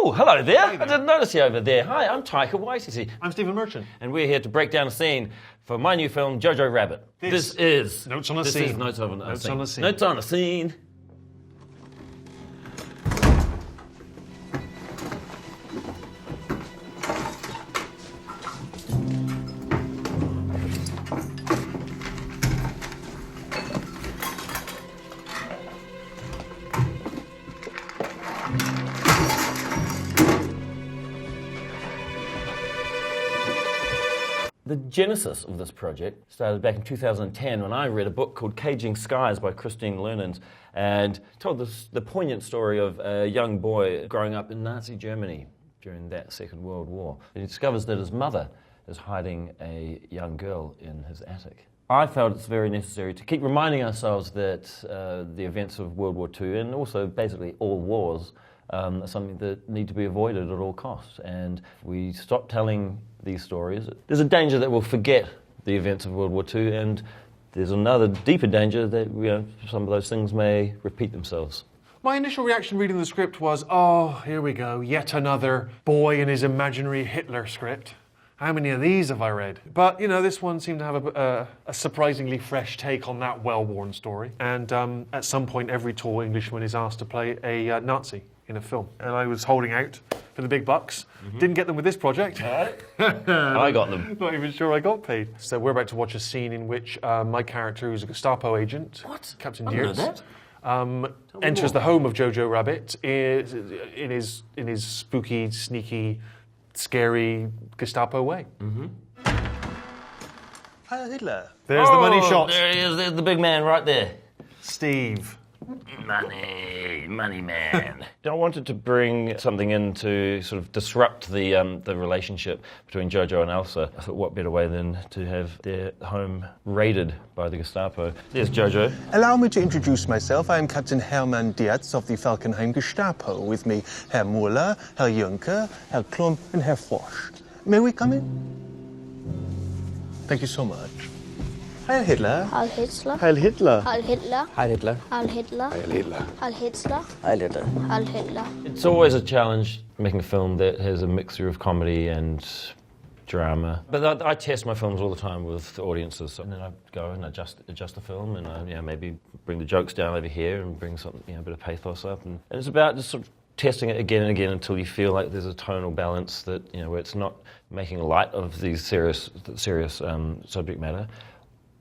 Oh, hello there. I didn't notice you over there. Hi, I'm Taika Waititi. I'm Stephen Merchant. And we're here to break down a scene for my new film, Jojo Rabbit. This is Notes on a Scene. This is Notes on a Scene. On a Scene. Notes on a Scene. The genesis of this project started back in 2010 when I read a book called Caging Skies by Christine Lernens, and told the poignant story of a young boy growing up in Nazi Germany during that Second World War. And he discovers that his mother is hiding a young girl in his attic. I felt it's very necessary to keep reminding ourselves that the events of World War II, and also basically all wars, are something that need to be avoided at all costs. And if we stop telling these stories, there's a danger that we'll forget the events of World War II, and there's another deeper danger that some of those things may repeat themselves. My initial reaction reading the script was, oh, here we go, yet another boy in his imaginary Hitler script. How many of these have I read? But, this one seemed to have a surprisingly fresh take on that well-worn story. And at some point, every tall Englishman is asked to play a Nazi in a film. And I was holding out for the big bucks. Mm-hmm. Didn't get them with this project. I got them. Not even sure I got paid. So we're about to watch a scene in which my character, who's a Gestapo agent, Captain Deers, enters the home of Jojo Rabbit in his spooky, sneaky, scary Gestapo way. Mm-hmm. Heil Hitler. There's the money shot. There he is. There's the big man right there. Steve. Money man. I wanted to bring something in to sort of disrupt the relationship between Jojo and Elsa. I thought, what better way than to have their home raided by the Gestapo. There's Jojo. Allow me to introduce myself. I am Captain Hermann Dietz of the Falkenhayn Gestapo. With me, Herr Muller, Herr Juncker, Herr Klump, and Herr Frosch. May we come in? Thank you so much. Heil Hitler. Heil Hitler. Heil Hitler. Heil Hitler. Heil Hitler. Heil Hitler. Heil Hitler. Heil Hitler. Heil Hitler. Heil Hitler. It's always a challenge making a film that has a mixture of comedy and drama. But I test my films all the time with audiences, and then I go and adjust the film, and I maybe bring the jokes down over here and bring something, a bit of pathos up, and it's about just sort of testing it again and again until you feel like there's a tonal balance that where it's not making light of these serious subject matter,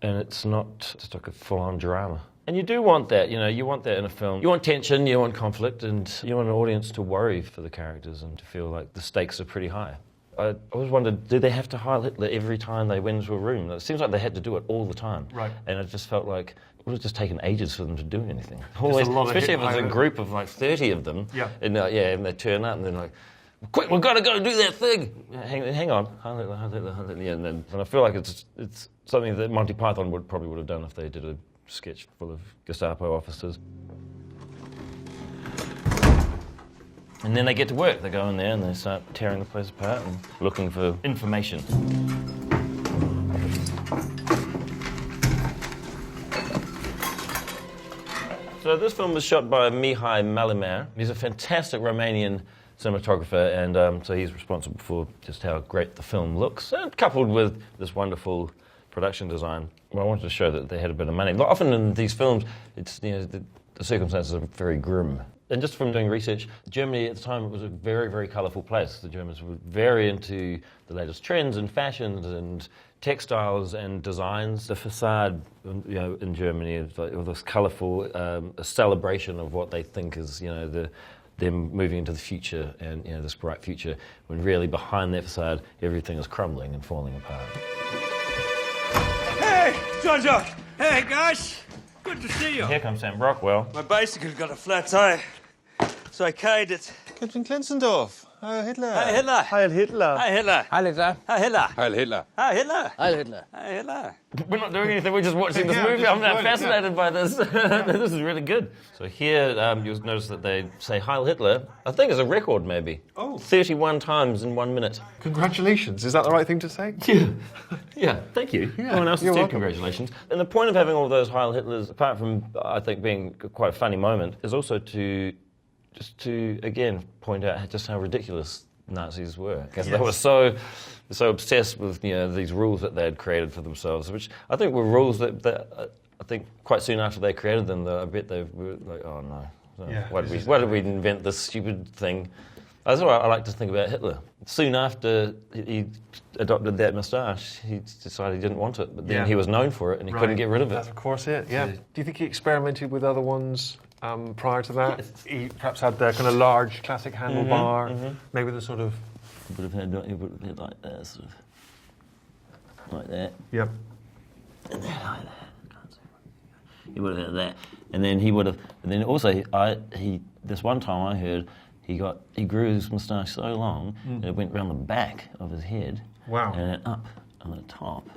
and it's not just like a full-on drama. And you do want that, you want that in a film. You want tension, you want conflict, and you want an audience to worry for the characters and to feel like the stakes are pretty high. I always wondered, did they have to Heil Hitler every time they went into a room? It seems like they had to do it all the time. Right. And it just felt like it would have just taken ages for them to do anything. Always, especially if it's a group of like 30 of them. Yeah. And they turn up and they're like, quick, we've got to go do that thing. Hang on. Heil Hitler, Heil Hitler, Heil Hitler. Yeah, and I feel like it's something that Monty Python probably would have done if they did a sketch full of Gestapo officers. And then they get to work. They go in there and they start tearing the place apart and looking for information. So this film was shot by Mihai Malimar. He's a fantastic Romanian cinematographer, and so he's responsible for just how great the film looks, and coupled with this wonderful production design. Well, I wanted to show that they had a bit of money. Often in these films, it's the circumstances are very grim. And just from doing research, Germany at the time was a very, very colourful place. The Germans were very into the latest trends and fashions and textiles and designs. The facade, in Germany is like this colourful a celebration of what they think is, them moving into the future and this bright future. When really behind that facade, everything is crumbling and falling apart. Hey, Jojo! Hey, guys! Good to see you. Here comes Sam Rockwell. My bicycle got a flat tire, so I carried it. Captain Klenzendorf. Heil Hitler. Heil Hitler. Heil Hitler. Heil Hitler. Heil Hitler. Heil Hitler. Heil Hitler. Heil Hitler. Heil Hitler. Heil Hitler. We're not doing anything, we're just watching this movie. I'm fascinated by this. This is really good. So here, you'll notice that they say Heil Hitler. I think it's a record, maybe. Oh. 31 times in 1 minute. Congratulations. Is that the right thing to say? Yeah, thank you. Yeah, No one else has you're said welcome. congratulations. And the point of having all those Heil Hitlers, apart from, I think, being quite a funny moment, is also to just to again point out just how ridiculous Nazis were, because they were so obsessed with these rules that they had created for themselves, which I think were rules that I think quite soon after they created them, I bet they were like, oh no, why did we invent this stupid thing? That's what I like to think about Hitler. Soon after he adopted that moustache, he decided he didn't want it, but then he was known for it and he couldn't get rid of it. That's of course it, yeah. Do you think he experimented with other ones prior to that? Yes. He perhaps had the kind of large classic handlebar, maybe the sort of... He would have had like that, sort of, like that. Yep. And then like that. He would have had that, and then he would have. And then also, this one time I heard he grew his moustache so long that it went round the back of his head. Wow. And then up on the top,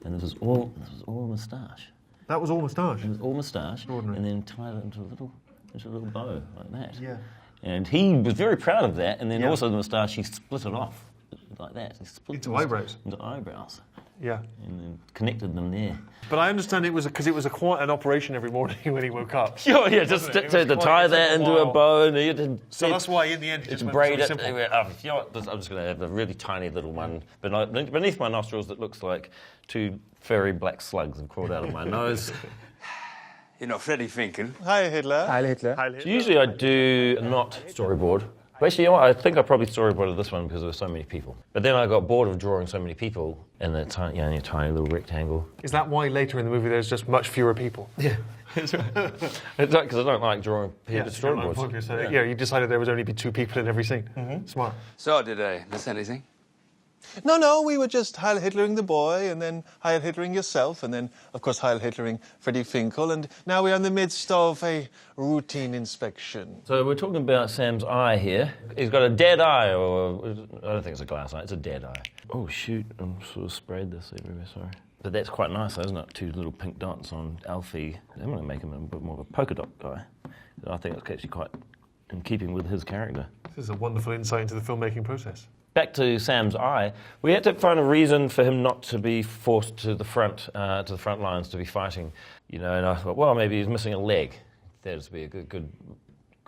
and this was all moustache. That was all moustache? It was all moustache, Extraordinary. and then tied it into a little bow like that. Yeah. And he was very proud of that. And then also the moustache, he split it off like that. He split Into eyebrows. Into eyebrows. Yeah. And then connected them there. But I understand it was because it was quite an operation every morning when he woke up. Oh yeah, just to tie that into a bow, and he had to. So that's why in the end he just braid went it. simple. You know what? I'm just going to have a really tiny little one beneath my nostrils that looks like two furry black slugs have crawled out of my nose. You know, Freddie Finkel. Hi, Hitler. Heil Hitler. So usually I do not storyboard. But actually, you know what? I think I probably storyboarded this one because there were so many people. But then I got bored of drawing so many people in a tiny little rectangle. Is that why later in the movie there's just much fewer people? Yeah. It's right. It's like, because I don't like drawing people storyboards. So, you decided there would only be 2 people in every scene. Smart. So, did I miss anything? No, we were just Heil Hitlering the boy, and then Heil Hitlering yourself, and then, of course, Heil Hitlering Freddie Finkel, and now we're in the midst of a routine inspection. So we're talking about Sam's eye here. He's got a dead eye, or I don't think it's a glass eye, it's a dead eye. Oh shoot, I'm sort of sprayed this everywhere, sorry. But that's quite nice, isn't it? 2 little pink dots on Alfie. I'm going to make him a bit more of a polka dot guy. I think it's actually quite in keeping with his character. This is a wonderful insight into the filmmaking process. Back to Sam's eye, we had to find a reason for him not to be forced to the front lines to be fighting, and I thought, well, maybe he's missing a leg. That'd be a good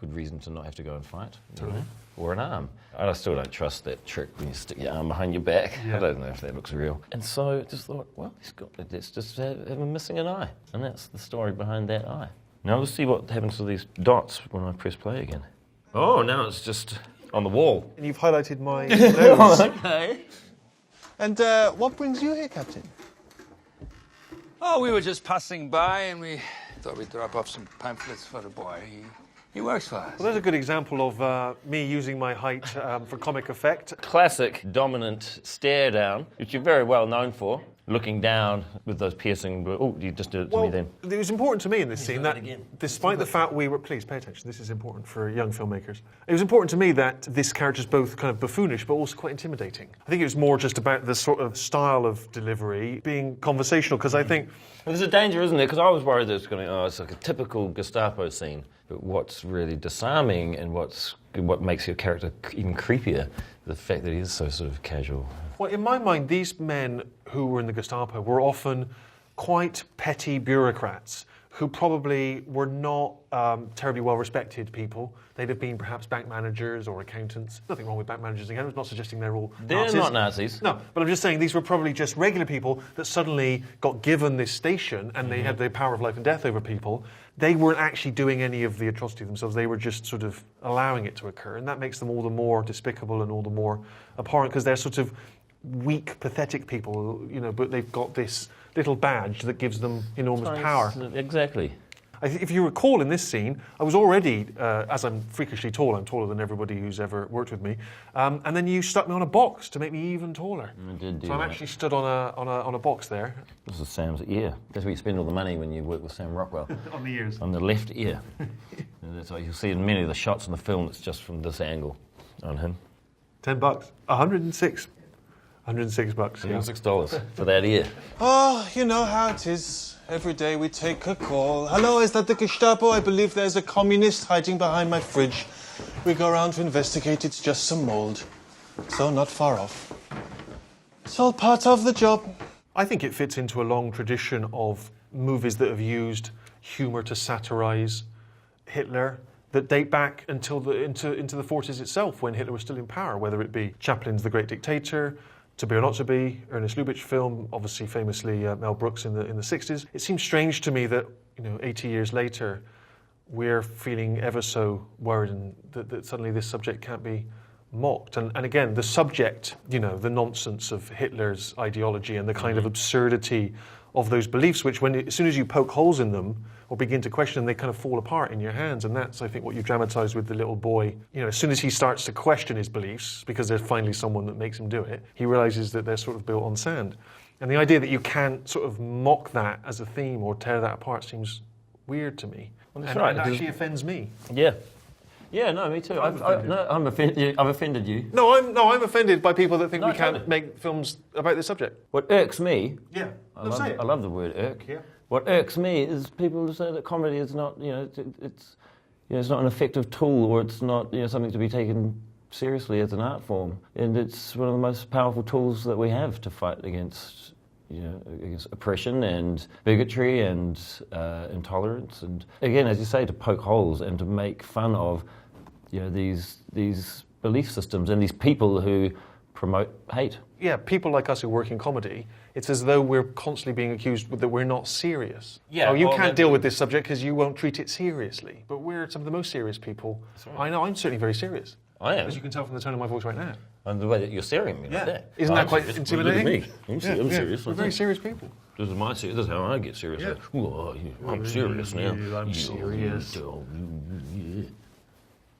reason to not have to go and fight, or an arm. I still don't trust that trick when you stick your arm behind your back. Yeah. I don't know if that looks real. And so I just thought, well, let's just have him missing an eye, and that's the story behind that eye. Now let's see what happens to these dots when I press play again. Oh, now it's just on the wall. And you've highlighted my nose. Okay. And what brings you here, Captain? Oh, we were just passing by and we thought we'd drop off some pamphlets for the boy. He works for us. Well, there's a good example of me using my height for comic effect. Classic dominant stare down, which you're very well known for. Looking down with those piercing... Oh, you just did it to me then. It was important to me in this scene that, again. despite the fact we were... Please, pay attention. This is important for young filmmakers. It was important to me that this character's both kind of buffoonish, but also quite intimidating. I think it was more just about the sort of style of delivery being conversational, because I think... There's a danger, isn't there? Because I was worried that it's like a typical Gestapo scene. But what's really disarming and what makes your character even creepier, the fact that he is so sort of casual. Well, in my mind, these men who were in the Gestapo were often quite petty bureaucrats who probably were not terribly well-respected people. They'd have been perhaps bank managers or accountants. Nothing wrong with bank managers and accountants. I'm not suggesting they're all Nazis. They're not Nazis. No, but I'm just saying these were probably just regular people that suddenly got given this station and they had the power of life and death over people. They weren't actually doing any of the atrocity themselves. They were just sort of allowing it to occur. And that makes them all the more despicable and all the more abhorrent because they're sort of weak, pathetic people, but they've got this little badge that gives them enormous power. Exactly. If you recall in this scene, I was already, as I'm freakishly tall, I'm taller than everybody who's ever worked with me, and then you stuck me on a box to make me even taller. I did do so I'm that. actually stood on a box there. This is Sam's ear. That's where you spend all the money when you work with Sam Rockwell. On the ears. On the left ear. And that's why you'll see in many of the shots in the film, it's just from this angle on him. $10. $106. Yeah. $6 for that ear. Oh, you know how it is. Every day we take a call. Hello, is that the Gestapo? I believe there's a communist hiding behind my fridge. We go around to investigate. It's just some mold. So not far off. It's all part of the job. I think it fits into a long tradition of movies that have used humour to satirise Hitler that date back until into the 40s itself, when Hitler was still in power, whether it be Chaplin's The Great Dictator, To Be or Not to Be, Ernest Lubitsch film, obviously famously Mel Brooks in the 60s. It seems strange to me that 80 years later, we're feeling ever so worried and that suddenly this subject can't be mocked. And again, the subject, the nonsense of Hitler's ideology and the kind of absurdity of those beliefs, which as soon as you poke holes in them or begin to question them, they kind of fall apart in your hands. And that's, I think, what you dramatise with the little boy. As soon as he starts to question his beliefs, because there's finally someone that makes him do it, he realises that they're sort of built on sand. And the idea that you can't sort of mock that as a theme or tear that apart seems weird to me. Well, that's and right. it actually offends me. Yeah. Yeah, no, me too. I'm offended. I've offended you. No, I'm offended by people that think we can't make films about this subject. What irks me... Yeah, I love the word irk. Yeah. What irks me is people who say that comedy is not, it's not an effective tool, or it's not, something to be taken seriously as an art form. And it's one of the most powerful tools that we have to fight against, against oppression and bigotry and intolerance. And again, as you say, to poke holes and to make fun of, these belief systems and these people who promote hate. Yeah, people like us who work in comedy, it's as though we're constantly being accused that we're not serious. Yeah, you can't deal with this subject because you won't treat it seriously. But we're some of the most serious people. Right. I know, I'm certainly very serious. I am. As you can tell from the tone of my voice right now. And the way that you're staring at me like that. Isn't that quite intimidating? Look at me. I'm serious. We're very serious people. This is how I get serious. Yeah. I'm serious now. I'm serious.